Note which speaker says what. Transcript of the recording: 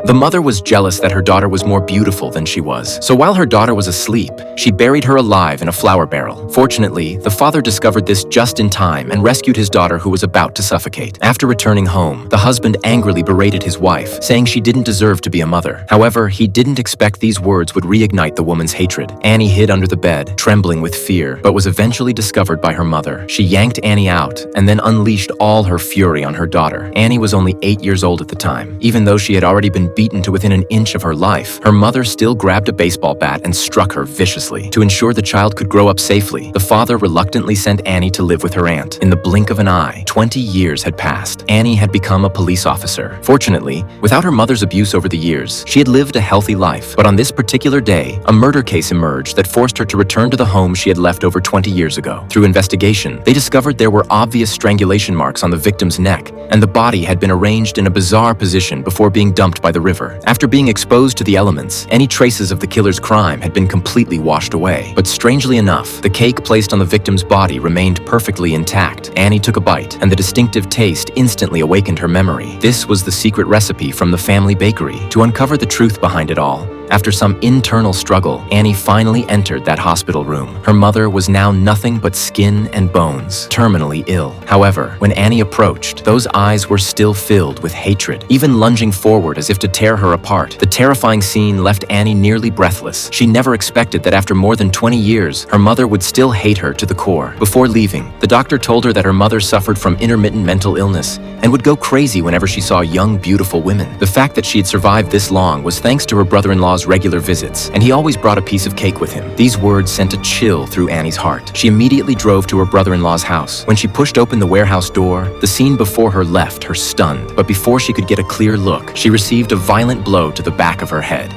Speaker 1: The mother was jealous that her daughter was more beautiful than she was. So while her daughter was asleep, she buried her alive in a flour barrel. Fortunately, the father discovered this just in time and rescued his daughter who was about to suffocate. After returning home, the husband angrily berated his wife, saying she didn't deserve to be a mother. However, he didn't expect these words would reignite the woman's hatred. Annie hid under the bed, trembling with fear, but was eventually discovered by her mother. She yanked Annie out and then unleashed all her fury on her daughter. Annie was only 8 years old at the time. Even though she had already been beaten to within an inch of her life, her mother still grabbed a baseball bat and struck her viciously. To ensure the child could grow up safely, the father reluctantly sent Annie to live with her aunt. In the blink of an eye, 20 years had passed. Annie had become a police officer. Fortunately, without her mother's abuse over the years, she had lived a healthy life. But on this particular day, a murder case emerged that forced her to return to the home she had left over 20 years ago. Through investigation, they discovered there were obvious strangulation marks on the victim's neck, and the body had been arranged in a bizarre position before being dumped by the river. After being exposed to the elements, any traces of the killer's crime had been completely washed away. But strangely enough, the cake placed on the victim's body remained perfectly intact. Annie took a bite, and the distinctive taste instantly awakened her memory. This was the secret recipe from the family bakery. To uncover the truth behind it all, after some internal struggle, Annie finally entered that hospital room. Her mother was now nothing but skin and bones, terminally ill. However, when Annie approached, those eyes were still filled with hatred, even lunging forward as if to tear her apart. The terrifying scene left Annie nearly breathless. She never expected that after more than 20 years, her mother would still hate her to the core. Before leaving, the doctor told her that her mother suffered from intermittent mental illness and would go crazy whenever she saw young, beautiful women. The fact that she had survived this long was thanks to her brother-in-law's regular visits, and he always brought a piece of cake with him. These words sent a chill through Annie's heart. She immediately drove to her brother-in-law's house. When she pushed open the warehouse door, the scene before her left her stunned. But before she could get a clear look, she received a violent blow to the back of her head.